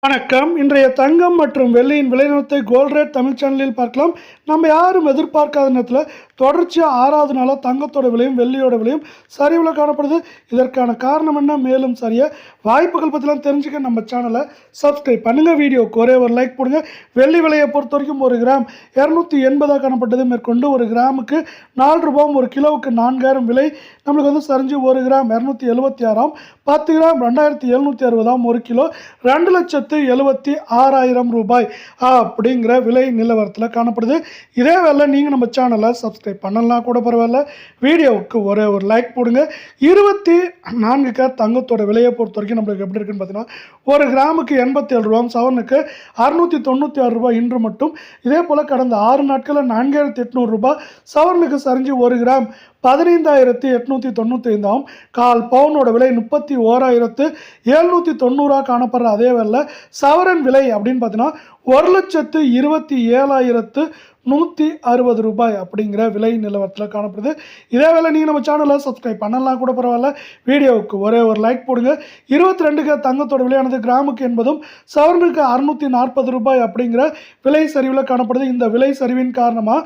வணக்கம். இன்றைய தங்கம் மற்றும் வெள்ளியின் விலை நிலவரத்தை கோல்ட் ரேட் தமிழ் சேனலில் பார்க்கலாம். நம்ம யாரும் எதிர்பார்க்காத நேரத்தில் தொடர்ச்சியாக 6வது நாளாக தங்கத்தோட விலையும் வெள்ளியோட விலையும் சரிவில் காணப்படுது. இதற்கான காரணம் என்ன, மேலும் சரியாக வாய்ப்புகள் பற்றிலாம் தெரிஞ்சுக்க நம்ம சேனலை சப்ஸ்கிரைப் பண்ணுங்கள். வீடியோக்கு ஒரே ஒரு லைக் போடுங்க. வெள்ளி விலையை பொறுத்த வரைக்கும் 1 கிராம் 280 காணப்பட்டது. மேற்கொண்டு 1 கிராமுக்கு 4 ரூபாயும், 1 கிலோவுக்கு 4000 விலை நம்மளுக்கு வந்து சரிஞ்சு 1 கிராம் 276, 10 கிராம் 2760, 1 கிலோ 2,76,000 ரூபாய் அப்படிங்கிற விலை நிலவரத்தில் காணப்படுது. இதே வேலை நீங்கள் நம்ம சேனலை சப்ஸ்கிரைப் பண்ணலாம் கூட பரவாயில்ல, வீடியோவுக்கு ஒரே ஒரு லைக் போடுங்க. 24 கேரட் தங்கத்தோட விலையை பொறுத்த வரைக்கும் நம்மளுக்கு எப்படி இருக்குன்னு பார்த்தீங்கன்னா, 1 கிராமுக்கு 87 ரூபாயும், சவரனுக்கு 696 ரூபாய் இன்று மட்டும். இதே போல் கடந்த 6 நாட்களில் 4800 ரூபாய் சவரனுக்கு சரிஞ்சு 1 கிராம் 15,895, கால் பவுனோட விலை 31,790 காணப்படுற அதே வேலை சவரன் விலை அப்படின்னு பார்த்தீங்கன்னா 1,27,160 ரூபாய் அப்படிங்கிற விலை நிலவரத்தில் காணப்படுது. இதே வேலை நீங்கள் நம்ம சேனலை சப்ஸ்கிரைப் பண்ணலாம் கூட பரவாயில்ல, வீடியோவுக்கு ஒரே ஒரு லைக் போடுங்க. 22 தங்கத்தோட விலையானது கிராமுக்கு 80, சவரனுக்கு 640 ரூபாய் அப்படிங்கிற விலை சரிவில் காணப்படுது. இந்த விலை சரிவின் காரணமாக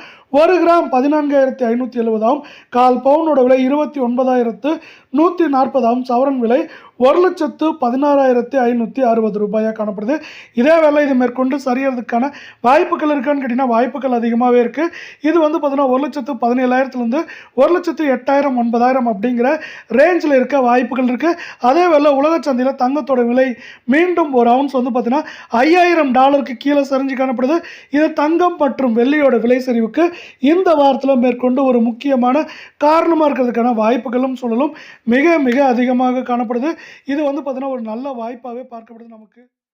1 கிராம் 14,570, கால் பவுனோட விலை 29,140, சவரன் விலை 1,16,560 ரூபாயாக காணப்படுது. இதே வேலை இது மேற்கொண்டு சரியறதுக்கான வாய்ப்புகள் இருக்கான்னு கேட்டிங்கன்னா வாய்ப்புகள் அதிகமாகவே இருக்குது. இது வந்து பார்த்தீங்கன்னா 1,17,000 1,08,000 9,000 அப்படிங்கிற ரேஞ்சில் இருக்க வாய்ப்புகள் இருக்குது. அதே வேலை உலக சந்தையில் தங்கத்தோட விலை மீண்டும் ஒரு அவுன்ஸ் வந்து பார்த்தீங்கன்னா $5,000 கீழே சரிஞ்சு காணப்படுது. இது தங்கம் மற்றும் வெள்ளியோட விலை சரிவுக்கு இந்த வாரத்தில் மேற்கொண்டு ஒரு முக்கியமான காரணமாக இருக்கிறதுக்கான வாய்ப்புகளும் சொல்லலும் மிக மிக அதிகமாக காணப்படுது. இது வந்து பார்த்தீங்கன்னா ஒரு நல்ல வாய்ப்பாகவே பார்க்கப்படுது நமக்கு.